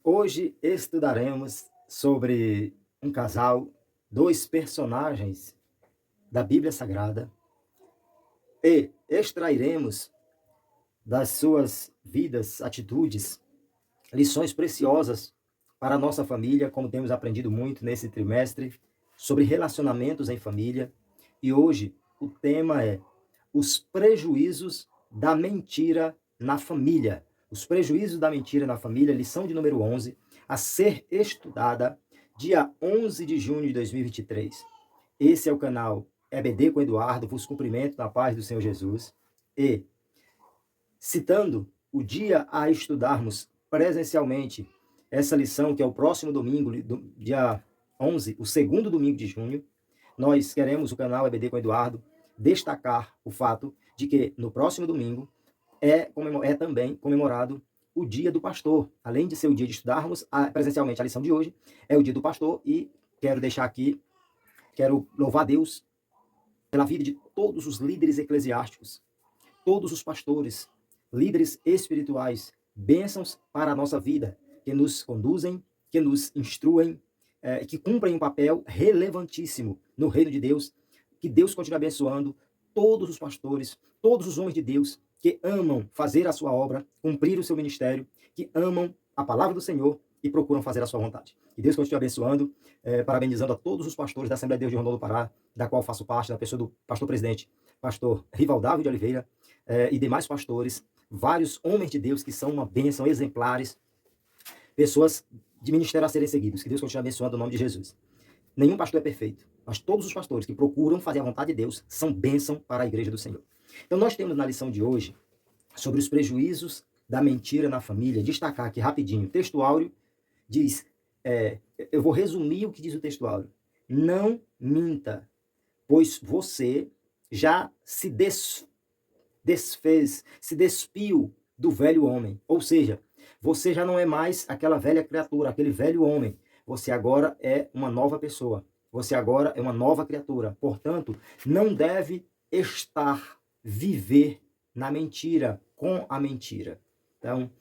Hoje estudaremos sobre um casal, dois personagens da Bíblia Sagrada e extrairemos das suas vidas, atitudes, lições preciosas para a nossa família, como temos aprendido muito nesse trimestre, sobre relacionamentos em família. E hoje o tema é os prejuízos da mentira na família. Os prejuízos da mentira na família, lição de número 11, a ser estudada dia 11 de junho de 2023. Esse é o canal EBD com Eduardo, vos cumprimento na paz do Senhor Jesus. E, citando o dia a estudarmos presencialmente essa lição, que é o próximo domingo, dia 11, o segundo domingo de junho, nós queremos, o canal EBD com Eduardo, destacar o fato de que no próximo domingo é também comemorado o dia do pastor. Além de ser o dia de estudarmos presencialmente a lição de hoje, é o dia do pastor e quero louvar Deus pela vida de todos os líderes eclesiásticos, todos os pastores, líderes espirituais, bênçãos para a nossa vida, que nos conduzem, que nos instruem, que cumprem um papel relevantíssimo no reino de Deus. Que Deus continue abençoando todos os pastores, todos os homens de Deus que amam fazer a sua obra, cumprir o seu ministério, que amam a palavra do Senhor e procuram fazer a sua vontade. Que Deus continue abençoando, parabenizando a todos os pastores da Assembleia de Deus de Rondônia do Pará, da qual faço parte, da pessoa do pastor presidente, pastor Rivaldávio de Oliveira, e demais pastores, vários homens de Deus que são uma bênção, exemplares, pessoas de ministério a serem seguidos. Que Deus continue abençoando o nome de Jesus. Nenhum pastor é perfeito, mas todos os pastores que procuram fazer a vontade de Deus são bênção para a igreja do Senhor. Então nós temos na lição de hoje sobre os prejuízos da mentira na família. Destacar aqui rapidinho, o texto áureo diz, eu vou resumir o que diz o texto áureo. Não minta, pois você já se desfez, se despiu do velho homem. Ou seja, você já não é mais aquela velha criatura, aquele velho homem. Você agora é uma nova pessoa. Você agora é uma nova criatura. Portanto, não deve viver na mentira, com a mentira. Então,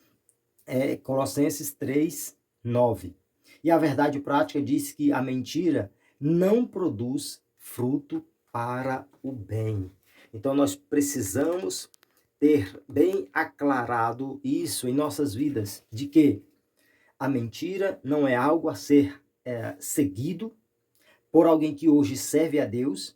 Colossenses 3, 9. E a verdade prática diz que a mentira não produz fruto para o bem. Então, nós precisamos ter bem aclarado isso em nossas vidas, de que a mentira não é algo a ser seguido por alguém que hoje serve a Deus,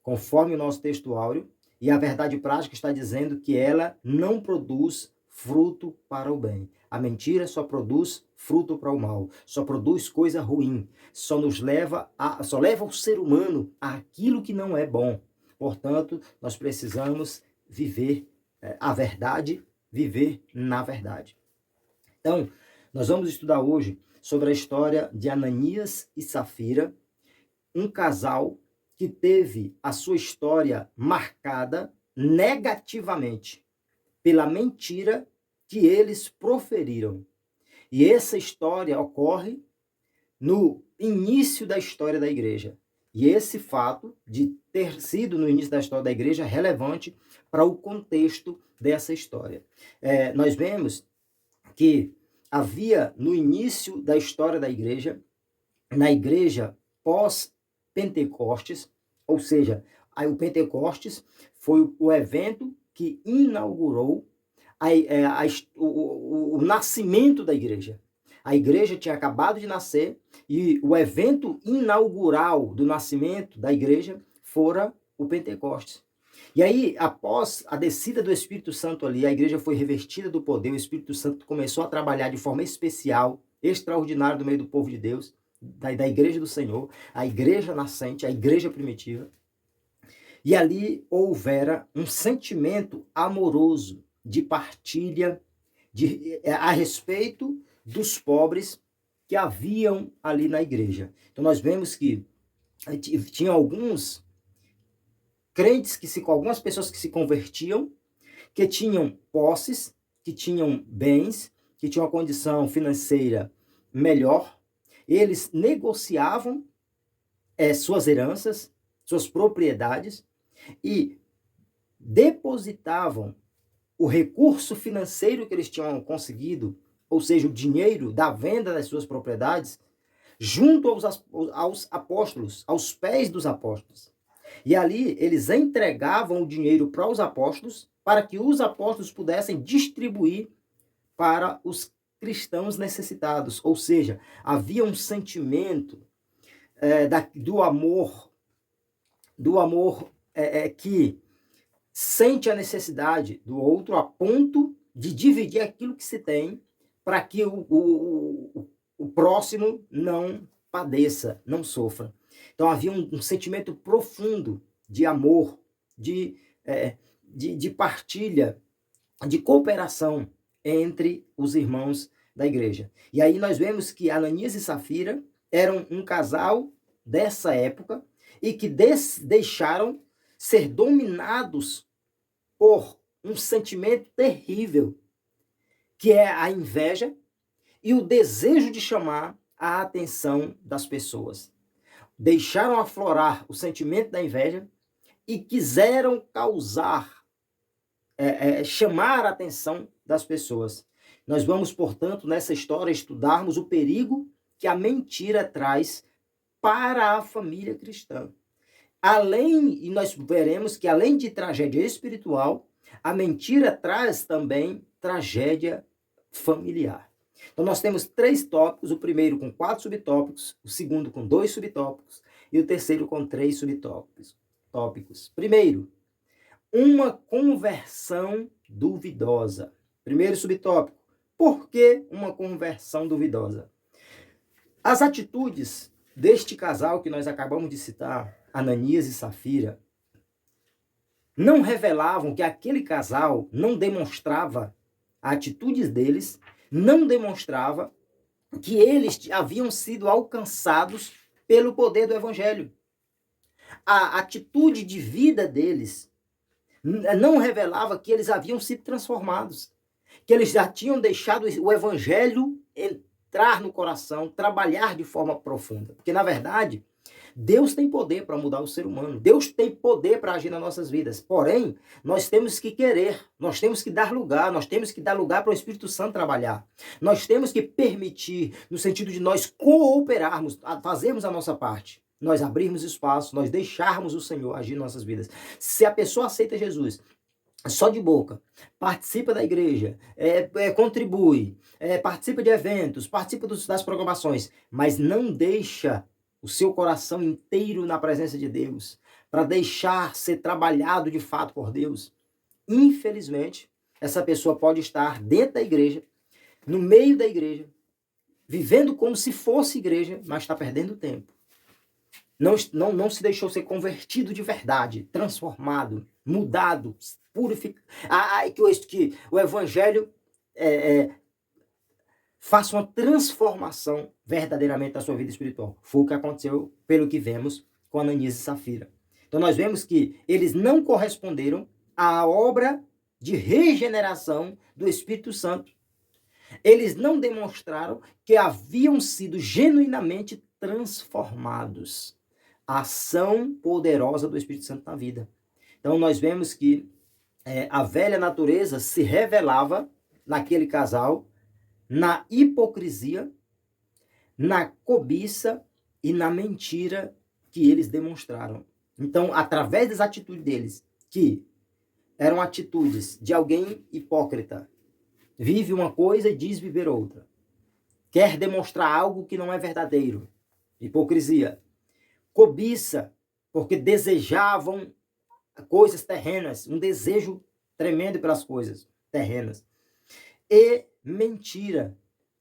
conforme o nosso texto áureo, e a verdade prática está dizendo que ela não produz fruto para o bem. A mentira só produz fruto para o mal, só produz coisa ruim, só leva o ser humano àquilo que não é bom. Portanto, nós precisamos viver a verdade, viver na verdade. Então, nós vamos estudar hoje sobre a história de Ananias e Safira, um casal que teve a sua história marcada negativamente pela mentira que eles proferiram. E essa história ocorre no início da história da igreja. E esse fato de ter sido no início da história da igreja é relevante para o contexto dessa história. Nós vemos que havia no início da história da igreja, na igreja pós-Pentecostes, ou seja, o Pentecostes foi o evento que inaugurou o nascimento da igreja. A igreja tinha acabado de nascer e o evento inaugural do nascimento da igreja fora o Pentecostes. E aí, após a descida do Espírito Santo ali, a igreja foi revestida do poder, o Espírito Santo começou a trabalhar de forma especial, extraordinária no meio do povo de Deus, da igreja do Senhor, a igreja nascente, a igreja primitiva. E ali houvera um sentimento amoroso de partilha a respeito dos pobres que haviam ali na igreja. Então nós vemos que tinha alguns crentes, algumas pessoas que se convertiam, que tinham posses, que tinham bens, que tinham uma condição financeira melhor. Eles negociavam suas heranças, suas propriedades e depositavam o recurso financeiro que eles tinham conseguido ou seja, o dinheiro da venda das suas propriedades, junto aos apóstolos, aos pés dos apóstolos. E ali eles entregavam o dinheiro para os apóstolos, para que os apóstolos pudessem distribuir para os cristãos necessitados. Ou seja, havia um sentimento do amor que sente a necessidade do outro a ponto de dividir aquilo que se tem para que o próximo não padeça, não sofra. Então havia um sentimento profundo de amor, de partilha, de cooperação entre os irmãos da igreja. E aí nós vemos que Ananias e Safira eram um casal dessa época e que deixaram ser dominados por um sentimento terrível, que é a inveja e o desejo de chamar a atenção das pessoas. Deixaram aflorar o sentimento da inveja e quiseram chamar a atenção das pessoas. Nós vamos, portanto, nessa história, estudarmos o perigo que a mentira traz para a família cristã. E nós veremos que além de tragédia espiritual, a mentira traz também tragédia familiar. Então nós temos 3 tópicos, o primeiro com 4 subtópicos, o segundo com 2 subtópicos e o terceiro com 3 subtópicos. Primeiro, uma conversão duvidosa. Primeiro subtópico, por que uma conversão duvidosa? As atitudes deste casal que nós acabamos de citar, Ananias e Safira, não revelavam que aquele casal não demonstrava, atitudes deles não demonstrava que eles haviam sido alcançados pelo poder do evangelho. A atitude de vida deles não revelava que eles haviam sido transformados, que eles já tinham deixado o evangelho entrar no coração, trabalhar de forma profunda. Porque, na verdade, Deus tem poder para mudar o ser humano. Deus tem poder para agir nas nossas vidas. Porém, nós temos que querer, nós temos que dar lugar para o Espírito Santo trabalhar. Nós temos que permitir, no sentido de nós cooperarmos, fazermos a nossa parte. Nós abrirmos espaço, nós deixarmos o Senhor agir em nossas vidas. Se a pessoa aceita Jesus só de boca, participa da igreja, contribui, participa de eventos, participa das programações, mas não deixa o seu coração inteiro na presença de Deus, para deixar ser trabalhado de fato por Deus, infelizmente, essa pessoa pode estar dentro da igreja, no meio da igreja, vivendo como se fosse igreja, mas está perdendo tempo. Não se deixou ser convertido de verdade, transformado, mudado, purificado. Que o evangelho faça uma transformação verdadeiramente da sua vida espiritual. Foi o que aconteceu, pelo que vemos com Ananias e Safira. Então nós vemos que eles não corresponderam à obra de regeneração do Espírito Santo. Eles não demonstraram que haviam sido genuinamente transformados. A ação poderosa do Espírito Santo na vida. Então nós vemos que a velha natureza se revelava naquele casal, na hipocrisia, na cobiça e na mentira que eles demonstraram. Então, através das atitudes deles, que eram atitudes de alguém hipócrita, vive uma coisa e diz viver outra. Quer demonstrar algo que não é verdadeiro. Hipocrisia. Cobiça, porque desejavam coisas terrenas, um desejo tremendo pelas coisas terrenas. E mentira,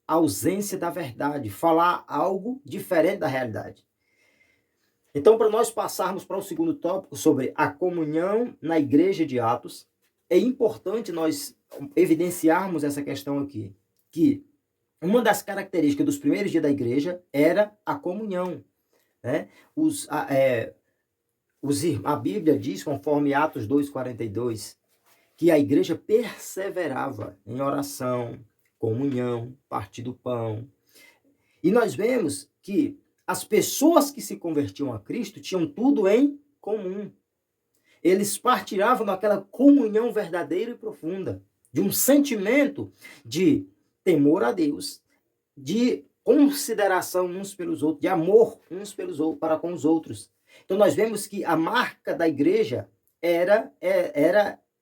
ausência da verdade, falar algo diferente da realidade. Então, para nós passarmos para o segundo tópico sobre a comunhão na igreja de Atos, é importante nós evidenciarmos essa questão aqui, que uma das características dos primeiros dias da igreja era a comunhão. Né? A Bíblia diz, conforme Atos 2,42, que a igreja perseverava em oração, comunhão, partir do pão. E nós vemos que as pessoas que se convertiam a Cristo tinham tudo em comum. Eles partilhavam daquela comunhão verdadeira e profunda, de um sentimento de temor a Deus, de consideração uns pelos outros, de amor uns pelos outros, para com os outros. Então nós vemos que a marca da igreja era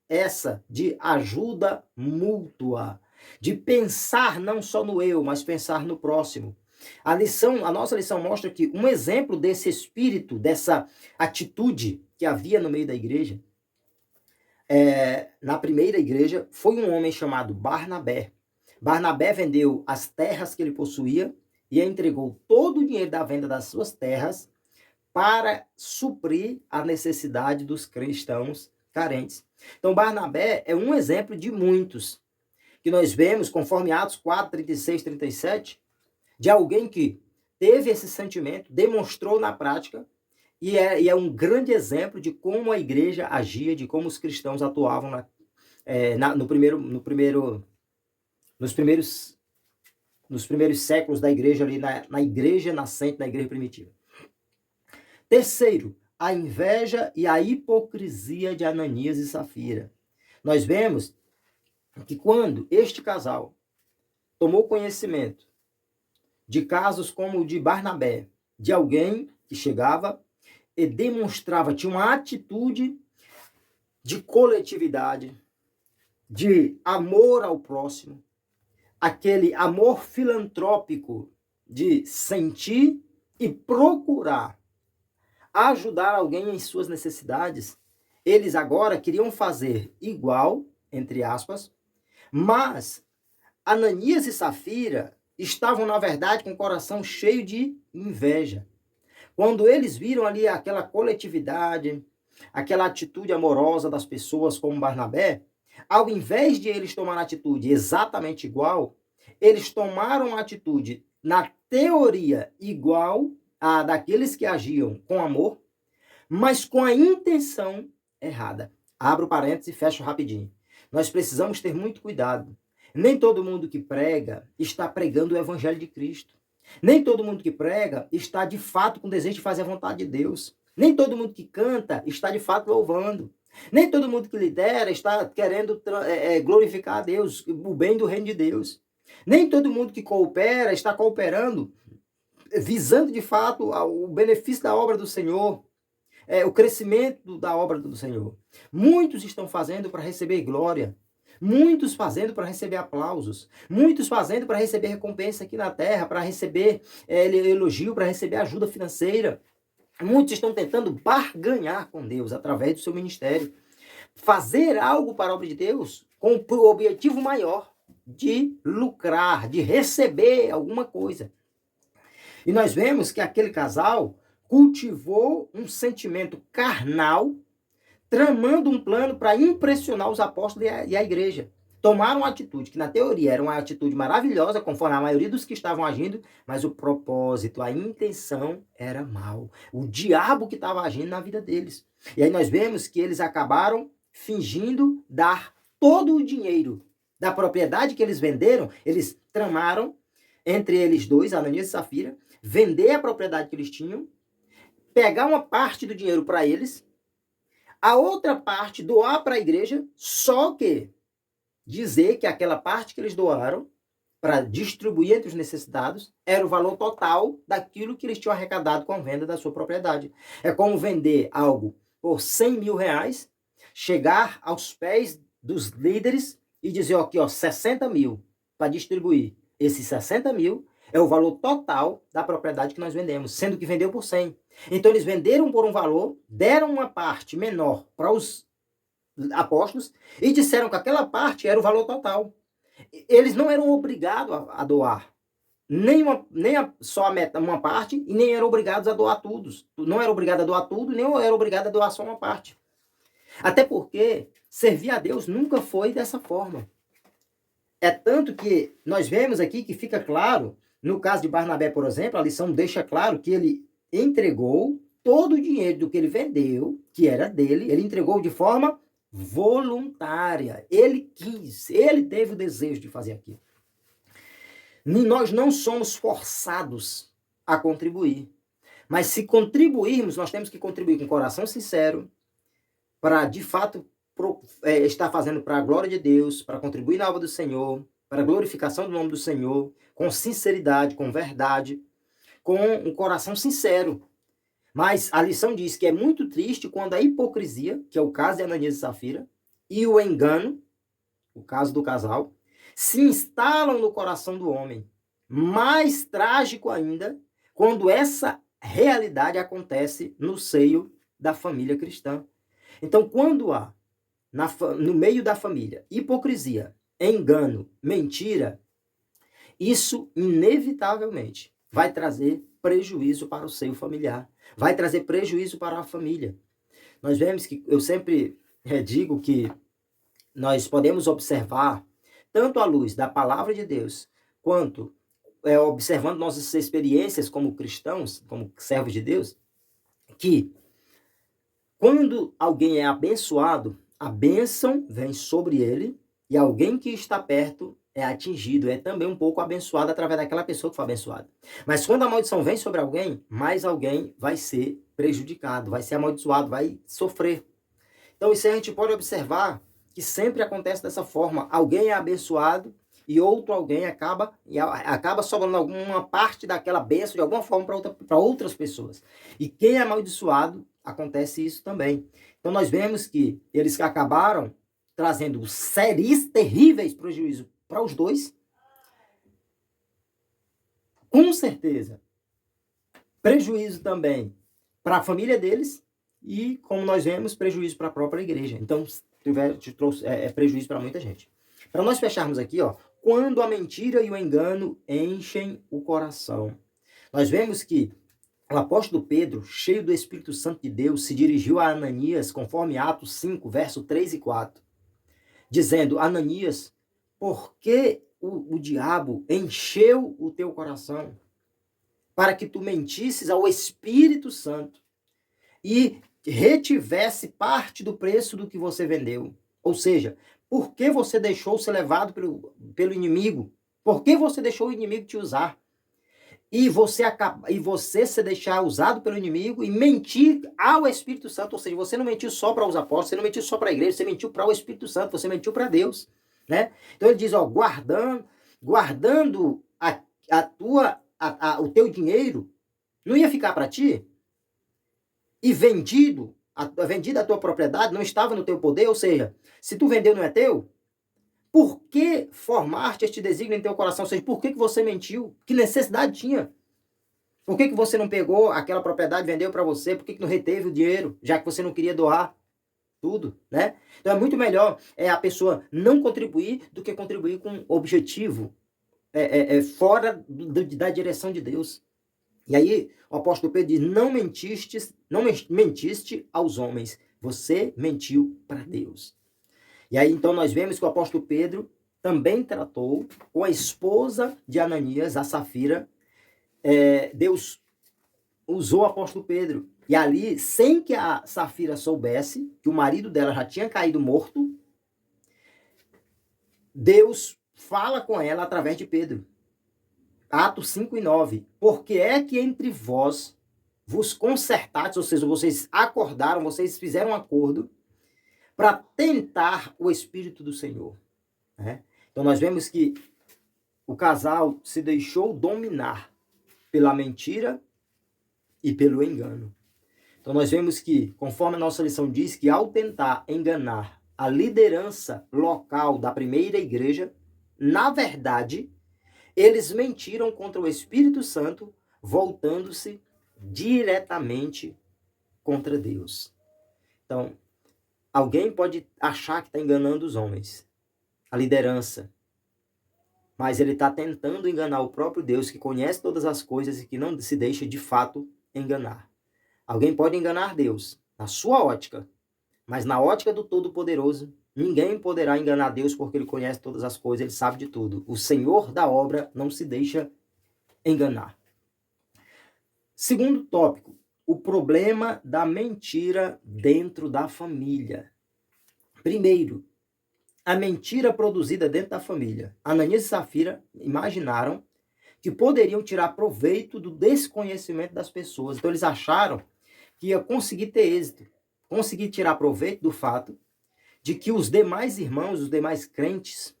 essa, de ajuda mútua, de pensar não só no eu, mas pensar no próximo. A nossa lição mostra que um exemplo desse espírito, dessa atitude que havia no meio da igreja, na primeira igreja, foi um homem chamado Barnabé. Barnabé vendeu as terras que ele possuía e entregou todo o dinheiro da venda das suas terras para suprir a necessidade dos cristãos carentes. Então, Barnabé é um exemplo de muitos que nós vemos, conforme Atos 4, 36, 37, de alguém que teve esse sentimento, demonstrou na prática, e é um grande exemplo de como a igreja agia, de como os cristãos atuavam nos primeiros séculos da igreja, ali na igreja nascente, na igreja primitiva. Terceiro, a inveja e a hipocrisia de Ananias e Safira. Nós vemos que quando este casal tomou conhecimento de casos como o de Barnabé, de alguém que chegava e demonstrava, tinha uma atitude de coletividade, de amor ao próximo, aquele amor filantrópico de sentir e procurar ajudar alguém em suas necessidades, eles agora queriam fazer igual, entre aspas, mas Ananias e Safira estavam, na verdade, com o coração cheio de inveja. Quando eles viram ali aquela coletividade, aquela atitude amorosa das pessoas como Barnabé, ao invés de eles tomarem atitude exatamente igual, eles tomaram atitude, na teoria, igual a daqueles que agiam com amor, mas com a intenção errada. Abro parênteses e fecho rapidinho. Nós precisamos ter muito cuidado. Nem todo mundo que prega está pregando o evangelho de Cristo. Nem todo mundo que prega está de fato com desejo de fazer a vontade de Deus. Nem todo mundo que canta está de fato louvando. Nem todo mundo que lidera está querendo glorificar a Deus, o bem do reino de Deus. Nem todo mundo que coopera está cooperando visando de fato o benefício da obra do Senhor, o crescimento da obra do Senhor. Muitos estão fazendo para receber glória. Muitos fazendo para receber aplausos. Muitos fazendo para receber recompensa aqui na terra, para receber elogio, para receber ajuda financeira. Muitos estão tentando barganhar com Deus através do seu ministério. Fazer algo para a obra de Deus com o objetivo maior de lucrar, de receber alguma coisa. E nós vemos que aquele casal cultivou um sentimento carnal, tramando um plano para impressionar os apóstolos e a igreja. Tomaram uma atitude que, na teoria, era uma atitude maravilhosa, conforme a maioria dos que estavam agindo, mas o propósito, a intenção era mal. O diabo que estava agindo na vida deles. E aí nós vemos que eles acabaram fingindo dar todo o dinheiro da propriedade que eles venderam, eles tramaram, entre eles dois, Ananias e Safira, vender a propriedade que eles tinham, pegar uma parte do dinheiro para eles, a outra parte doar para a igreja, só que dizer que aquela parte que eles doaram para distribuir entre os necessitados era o valor total daquilo que eles tinham arrecadado com a venda da sua propriedade. É como vender algo por 100 mil reais, chegar aos pés dos líderes e dizer, aqui, 60 mil para distribuir. Esses 60 mil é o valor total da propriedade que nós vendemos, sendo que vendeu por 100. Então, eles venderam por um valor, deram uma parte menor para os apóstolos e disseram que aquela parte era o valor total. Eles não eram obrigados a doar só uma parte e nem eram obrigados a doar tudo. Não eram obrigados a doar tudo, nem eram obrigados a doar só uma parte. Até porque servir a Deus nunca foi dessa forma. É tanto que nós vemos aqui que fica claro, no caso de Barnabé, por exemplo, a lição deixa claro que ele entregou todo o dinheiro do que ele vendeu, que era dele, ele entregou de forma voluntária. Ele quis, ele teve o desejo de fazer aquilo. Nós não somos forçados a contribuir. Mas se contribuirmos, nós temos que contribuir com coração sincero, para, de fato, estar fazendo para a glória de Deus, para contribuir na obra do Senhor, para a glorificação do nome do Senhor, com sinceridade, com verdade, com um coração sincero. Mas a lição diz que é muito triste quando a hipocrisia, que é o caso de Ananias e Safira, e o engano, o caso do casal, se instalam no coração do homem. Mais trágico ainda, quando essa realidade acontece no seio da família cristã. Então, quando há no meio da família hipocrisia, engano, mentira, isso inevitavelmente vai trazer prejuízo para o seio familiar, vai trazer prejuízo para a família. Nós vemos que, eu sempre digo que nós podemos observar, tanto à luz da palavra de Deus, quanto observando nossas experiências como cristãos, como servos de Deus, que quando alguém é abençoado, a bênção vem sobre ele e alguém que está perto é atingido, é também um pouco abençoado através daquela pessoa que foi abençoada. Mas quando a maldição vem sobre alguém, mais alguém vai ser prejudicado, vai ser amaldiçoado, vai sofrer. Então isso aí a gente pode observar que sempre acontece dessa forma. Alguém é abençoado e outro alguém acaba sobrando alguma parte daquela bênção de alguma forma para outras pessoas. E quem é amaldiçoado, acontece isso também. Então nós vemos que eles acabaram trazendo terríveis prejuízos para os dois. Com certeza, prejuízo também para a família deles e, como nós vemos, prejuízo para a própria igreja. Então, trouxe prejuízo para muita gente. Para nós fecharmos aqui, ó, quando a mentira e o engano enchem o coração. Nós vemos que o apóstolo Pedro, cheio do Espírito Santo de Deus, se dirigiu a Ananias, conforme Atos 5, verso 3 e 4, dizendo: Ananias, por que o diabo encheu o teu coração para que tu mentisses ao Espírito Santo e retivesse parte do preço do que você vendeu? Ou seja, por que você deixou ser levado pelo inimigo? Por que você deixou o inimigo te usar? E você se deixar usado pelo inimigo e mentir ao Espírito Santo. Ou seja, você não mentiu só para os apóstolos, você não mentiu só para a igreja, você mentiu para o Espírito Santo, você mentiu para Deus, né? Então ele diz, ó, guardando o teu dinheiro, não ia ficar para ti? E vendida a tua propriedade, não estava no teu poder? Ou seja, se tu vendeu, não é teu? Por que formaste este desígnio em teu coração? Ou seja, por que você mentiu? Que necessidade tinha? Por que você não pegou aquela propriedade e vendeu para você? Por que não reteve o dinheiro, já que você não queria doar tudo, né? Então é muito melhor a pessoa não contribuir do que contribuir com objetivo fora da direção de Deus. E aí o apóstolo Pedro diz, não mentiste aos homens, você mentiu para Deus. E aí, então, nós vemos que o apóstolo Pedro também tratou com a esposa de Ananias, a Safira. Deus usou o apóstolo Pedro. E ali, sem que a Safira soubesse que o marido dela já tinha caído morto, Deus fala com ela através de Pedro. Atos 5 e 9. Porque é que entre vós vos concertaste, ou seja, vocês acordaram, vocês fizeram um acordo para tentar o Espírito do Senhor. Né? Então nós vemos que o casal se deixou dominar pela mentira e pelo engano. Então nós vemos que, conforme a nossa lição diz, que ao tentar enganar a liderança local da primeira igreja, na verdade, eles mentiram contra o Espírito Santo, voltando-se diretamente contra Deus. Então, alguém pode achar que está enganando os homens, a liderança, mas ele está tentando enganar o próprio Deus, que conhece todas as coisas e que não se deixa de fato enganar. Alguém pode enganar Deus na sua ótica, mas na ótica do Todo-Poderoso, ninguém poderá enganar Deus porque ele conhece todas as coisas, ele sabe de tudo. O Senhor da obra não se deixa enganar. Segundo tópico, o problema da mentira dentro da família. Primeiro, a mentira produzida dentro da família. Ananias e Safira imaginaram que poderiam tirar proveito do desconhecimento das pessoas. Então eles acharam que ia conseguir ter êxito, conseguir tirar proveito do fato de que os demais irmãos, os demais crentes,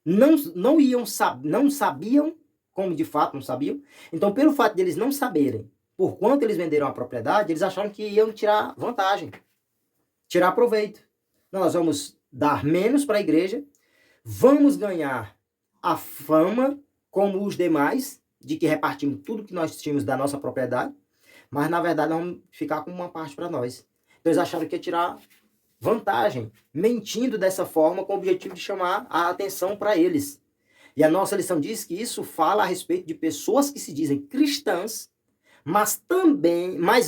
não sabiam, como de fato não sabiam. Então, pelo fato de eles não saberem por quanto eles venderam a propriedade, eles acharam que iam tirar vantagem, tirar proveito. Nós vamos dar menos para a igreja, vamos ganhar a fama como os demais, de que repartimos tudo que nós tínhamos da nossa propriedade, mas na verdade nós vamos ficar com uma parte para nós. Então eles acharam que ia tirar vantagem, mentindo dessa forma com o objetivo de chamar a atenção para eles. E a nossa lição diz que isso fala a respeito de pessoas que se dizem cristãs, mas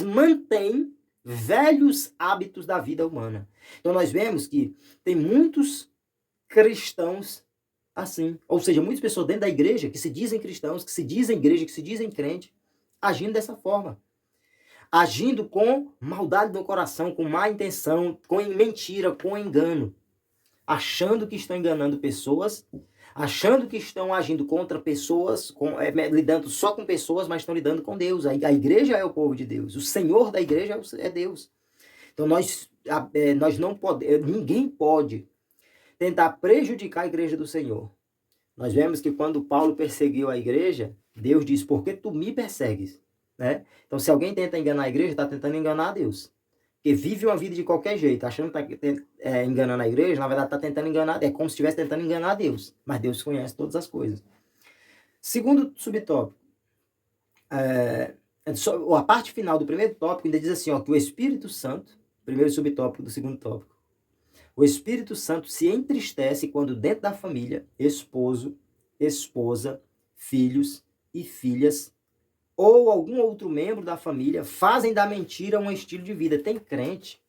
mantêm velhos hábitos da vida humana. Então nós vemos que tem muitos cristãos assim, ou seja, muitas pessoas dentro da igreja que se dizem cristãos, que se dizem igreja, que se dizem crente, agindo dessa forma. Agindo com maldade no coração, com má intenção, com mentira, com engano. Achando que estão enganando pessoas, achando que estão agindo contra pessoas, lidando só com pessoas, mas estão lidando com Deus. A igreja é o povo de Deus. O Senhor da igreja é Deus. Então nós não podemos, ninguém pode tentar prejudicar a igreja do Senhor. Nós vemos que quando Paulo perseguiu a igreja, Deus diz, por que tu me persegues? Né? Então, se alguém tenta enganar a igreja, está tentando enganar a Deus. Porque vive uma vida de qualquer jeito, achando que está enganando a igreja, na verdade está tentando enganar, é como se estivesse tentando enganar a Deus. Mas Deus conhece todas as coisas. Segundo subtópico, a parte final do primeiro tópico ainda diz assim, ó, que o Espírito Santo, primeiro subtópico do segundo tópico, o Espírito Santo se entristece quando dentro da família, esposo, esposa, filhos e filhas ou algum outro membro da família fazem da mentira um estilo de vida. Tem crente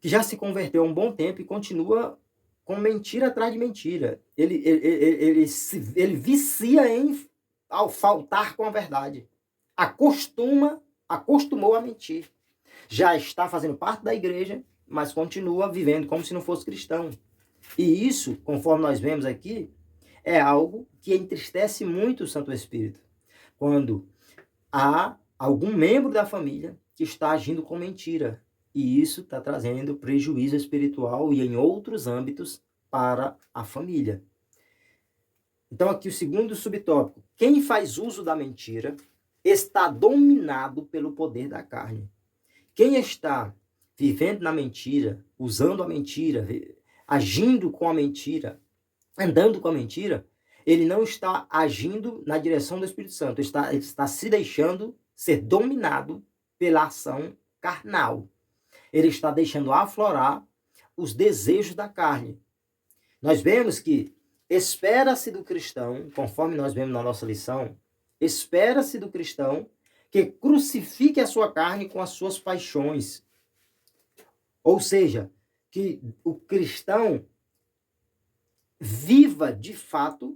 que já se converteu há um bom tempo e continua com mentira atrás de mentira. Ele vicia ao faltar com a verdade. Acostumou a mentir. Já está fazendo parte da igreja, mas continua vivendo como se não fosse cristão. E isso, conforme nós vemos aqui, é algo que entristece muito o Santo Espírito. Quando há algum membro da família que está agindo com mentira. E isso está trazendo prejuízo espiritual e em outros âmbitos para a família. Então aqui o segundo subtópico. Quem faz uso da mentira está dominado pelo poder da carne. Quem está vivendo na mentira, usando a mentira, agindo com a mentira, andando com a mentira, ele não está agindo na direção do Espírito Santo, ele está se deixando ser dominado pela ação carnal. Ele está deixando aflorar os desejos da carne. Nós vemos que espera-se do cristão, conforme nós vemos na nossa lição, espera-se do cristão que crucifique a sua carne com as suas paixões. Ou seja, que o cristão viva de fato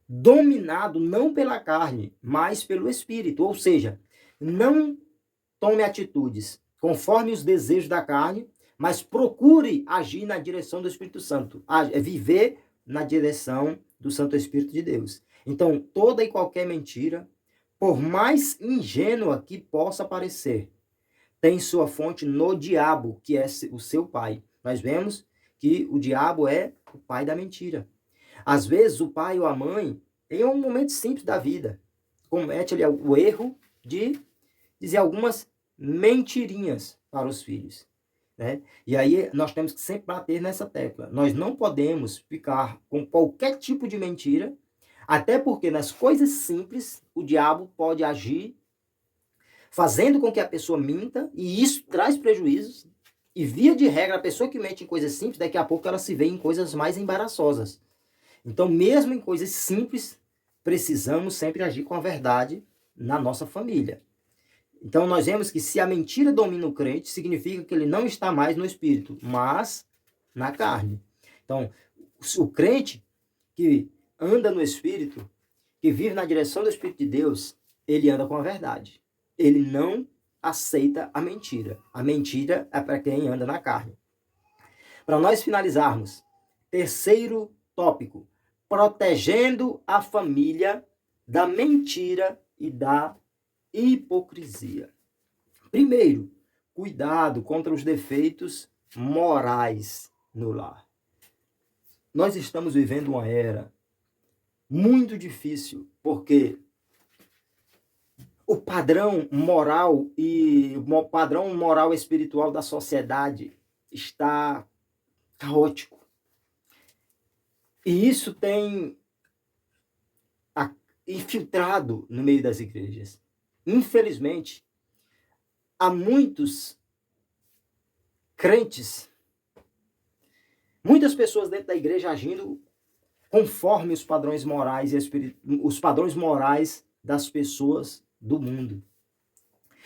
dominado não pela carne, mas pelo Espírito. Ou seja, não tome atitudes conforme os desejos da carne, mas procure agir na direção do Espírito Santo, viver na direção do Santo Espírito de Deus. Então, toda e qualquer mentira, por mais ingênua que possa parecer, tem sua fonte no diabo, que é o seu pai. Nós vemos que o diabo é o pai da mentira. Às vezes, o pai ou a mãe, em um momento simples da vida, comete ali o erro de dizer algumas mentirinhas para os filhos. Né? E aí nós temos que sempre bater nessa tecla. Nós não podemos ficar com qualquer tipo de mentira, até porque nas coisas simples o diabo pode agir fazendo com que a pessoa minta, e isso traz prejuízos. E via de regra, a pessoa que mente em coisas simples, daqui a pouco ela se vê em coisas mais embaraçosas. Então, mesmo em coisas simples, precisamos sempre agir com a verdade na nossa família. Então, nós vemos que se a mentira domina o crente, significa que ele não está mais no espírito, mas na carne. Então, o crente que anda no espírito, que vive na direção do Espírito de Deus, ele anda com a verdade. Ele não aceita a mentira. A mentira é para quem anda na carne. Para nós finalizarmos, terceiro tópico, protegendo a família da mentira e da hipocrisia. Primeiro, cuidado contra os defeitos morais no lar. nós estamos vivendo uma era muito difícil, porque o padrão moral e o padrão moral e espiritual da sociedade está caótico. E isso tem infiltrado no meio das igrejas. Infelizmente, há muitos crentes, muitas pessoas dentro da igreja agindo conforme os padrões morais e os padrões morais das pessoas do mundo.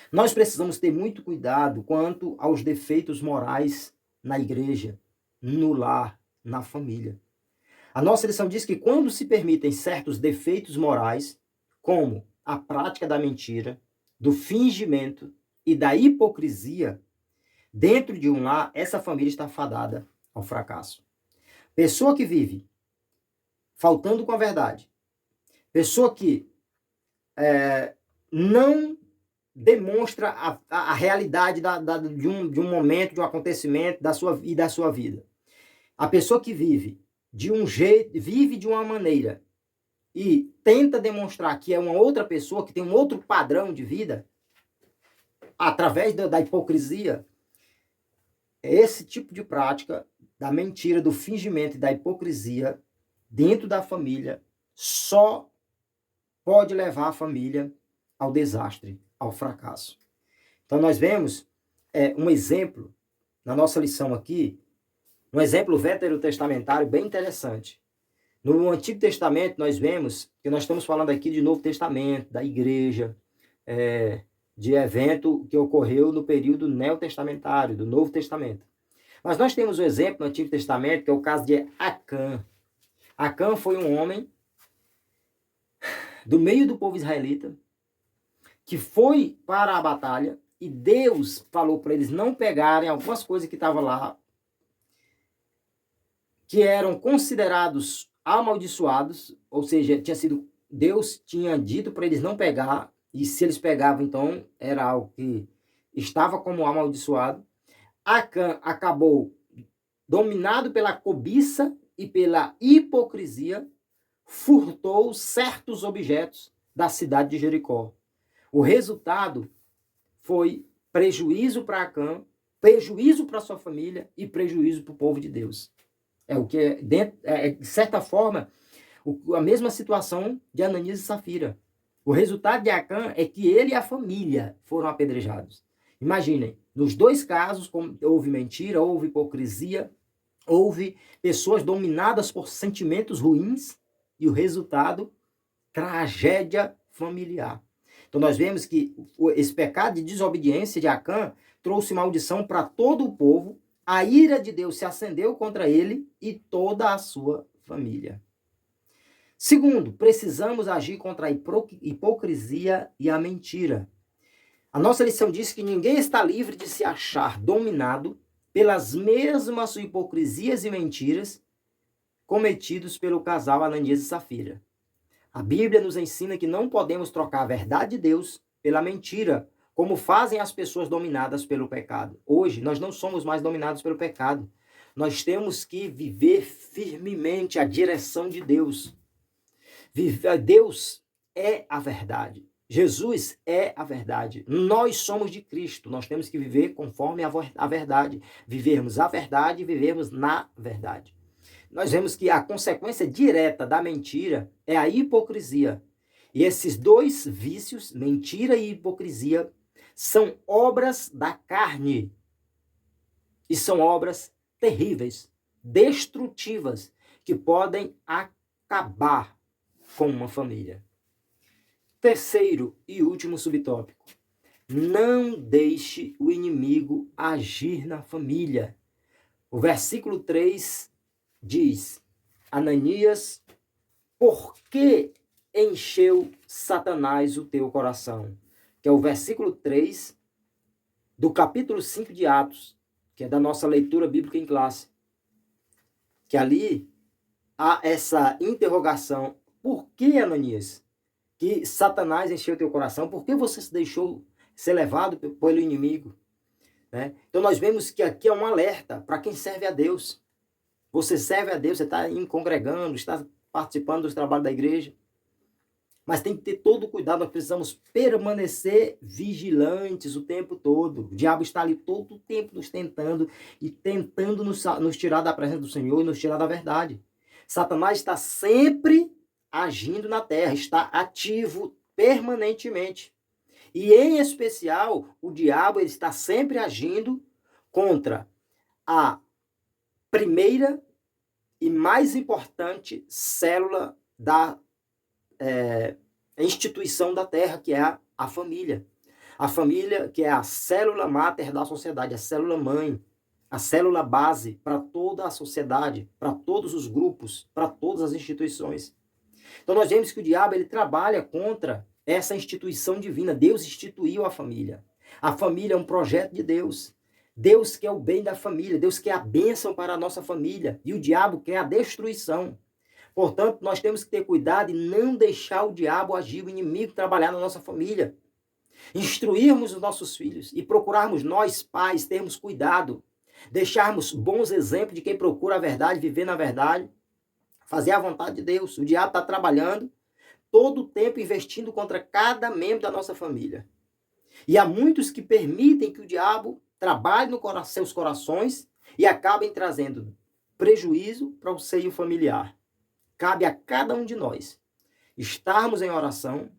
Nós precisamos ter muito cuidado quanto aos defeitos morais na igreja, no lar, na família. A nossa lição diz que quando se permitem certos defeitos morais, como a prática da mentira, do fingimento e da hipocrisia, dentro de um lar, essa família está fadada ao fracasso. Pessoa que vive faltando com a verdade, pessoa que não demonstra a realidade de um momento, de um acontecimento da sua vida. A pessoa que vive de um jeito, vive de uma maneira e tenta demonstrar que é uma outra pessoa, que tem um outro padrão de vida, através da hipocrisia, esse tipo de prática da mentira, do fingimento e da hipocrisia dentro da família só pode levar a família ao desastre, ao fracasso. Então nós vemos um exemplo na nossa lição aqui, um exemplo veterotestamentário bem interessante. No Antigo Testamento nós vemos que nós estamos falando aqui de Novo Testamento, da igreja, de evento que ocorreu no período neotestamentário, do Novo Testamento. Mas nós temos um exemplo no Antigo Testamento, que é o caso de Acã. Acã foi um homem do meio do povo israelita, que foi para a batalha, e Deus falou para eles não pegarem algumas coisas que estavam lá, que eram considerados amaldiçoados, ou seja, Deus tinha dito para eles não pegar, e se eles pegavam, então, era algo que estava como amaldiçoado. Acã acabou dominado pela cobiça e pela hipocrisia, furtou certos objetos da cidade de Jericó. O resultado foi prejuízo para Acã, prejuízo para sua família e prejuízo para o povo de Deus. De certa forma, a mesma situação de Ananias e Safira. O resultado de Acã é que ele e a família foram apedrejados. Imaginem, nos dois casos houve mentira, houve hipocrisia, houve pessoas dominadas por sentimentos ruins e o resultado, tragédia familiar. Então nós vemos que esse pecado de desobediência de Acã trouxe maldição para todo o povo, a ira de Deus se acendeu contra ele e toda a sua família. Segundo, precisamos agir contra a hipocrisia e a mentira. A nossa lição diz que ninguém está livre de se achar dominado pelas mesmas hipocrisias e mentiras cometidos pelo casal Ananias e Safira. A Bíblia nos ensina que não podemos trocar a verdade de Deus pela mentira, como fazem as pessoas dominadas pelo pecado. Hoje, nós não somos mais dominados pelo pecado. Nós temos que viver firmemente a direção de Deus. Deus é a verdade. Jesus é a verdade. Nós somos de Cristo. Nós temos que viver conforme a verdade. Vivermos a verdade e vivermos na verdade. Nós vemos que a consequência direta da mentira é a hipocrisia. E esses dois vícios, mentira e hipocrisia, são obras da carne. E são obras terríveis, destrutivas, que podem acabar com uma família. Terceiro e último subtópico. Não deixe o inimigo agir na família. O versículo 3 diz: Ananias, por que encheu Satanás o teu coração? Que é o versículo 3 do capítulo 5 de Atos, que é da nossa leitura bíblica em classe. Que ali há essa interrogação: por que, Ananias, que Satanás encheu teu coração? Por que você se deixou ser levado pelo inimigo? Né? Então nós vemos que aqui é um alerta para quem serve a Deus. Você serve a Deus, você está congregando, está participando dos trabalhos da igreja. Mas tem que ter todo o cuidado, nós precisamos permanecer vigilantes o tempo todo. O diabo está ali todo o tempo nos tentando e tentando nos tirar da presença do Senhor e nos tirar da verdade. Satanás está sempre agindo na terra, está ativo permanentemente. E em especial, o diabo ele está sempre agindo contra a primeira e mais importante célula da instituição da terra, que é a família. A família, que é a célula máter da sociedade, a célula mãe, a célula base para toda a sociedade, para todos os grupos, para todas as instituições. Então nós vemos que o diabo ele trabalha contra essa instituição divina. Deus instituiu a família. A família é um projeto de Deus. Deus quer o bem da família, Deus quer a bênção para a nossa família, e o diabo quer a destruição. Portanto, nós temos que ter cuidado e não deixar o diabo agir, o inimigo trabalhar na nossa família. Instruirmos os nossos filhos e procurarmos nós, pais, termos cuidado. Deixarmos bons exemplos de quem procura a verdade, viver na verdade, fazer a vontade de Deus. O diabo está trabalhando todo o tempo, investindo contra cada membro da nossa família. E há muitos que permitem que o diabo trabalhe nos seus corações e acabem trazendo prejuízo para o seio familiar. Cabe a cada um de nós estarmos em oração,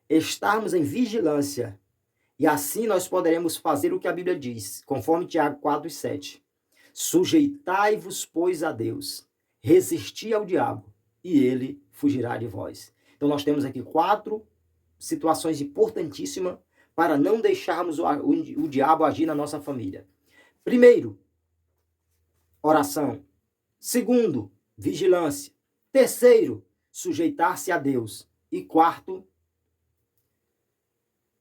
estarmos em vigilância, e assim nós poderemos fazer o que a Bíblia diz, conforme Tiago 4:7. Sujeitai-vos, pois, a Deus, resisti ao diabo, e ele fugirá de vós. Então nós temos aqui 4 situações importantíssimas para não deixarmos o diabo agir na nossa família. Primeiro, oração. Segundo, vigilância. Terceiro, sujeitar-se a Deus. E quarto,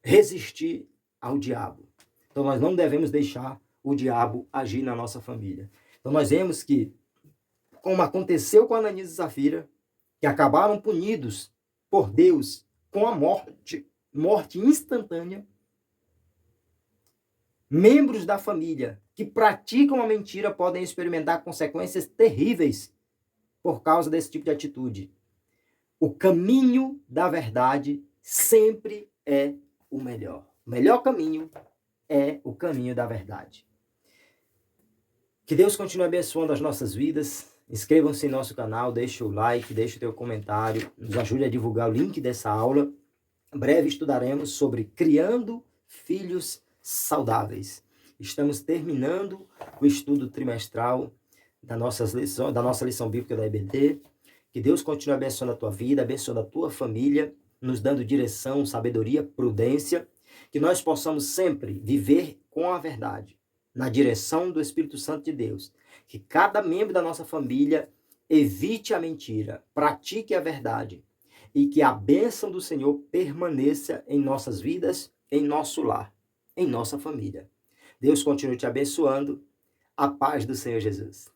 resistir ao diabo. Então nós não devemos deixar o diabo agir na nossa família. Então nós vemos que, como aconteceu com Ananias e Safira, que acabaram punidos por Deus com a morte instantânea, membros da família que praticam a mentira podem experimentar consequências terríveis por causa desse tipo de atitude. O caminho da verdade sempre é o melhor. O melhor caminho é o caminho da verdade. Que Deus continue abençoando as nossas vidas. Inscrevam-se em nosso canal, deixe o like, deixe o teu comentário, nos ajude a divulgar o link dessa aula. Em breve estudaremos sobre criando filhos saudáveis. Estamos terminando o estudo trimestral da nossa lição bíblica da EBD. Que Deus continue abençoando a tua vida, abençoando a tua família, nos dando direção, sabedoria, prudência. Que nós possamos sempre viver com a verdade, na direção do Espírito Santo de Deus. Que cada membro da nossa família evite a mentira, pratique a verdade. E que a bênção do Senhor permaneça em nossas vidas, em nosso lar, em nossa família. Deus continue te abençoando. A paz do Senhor Jesus.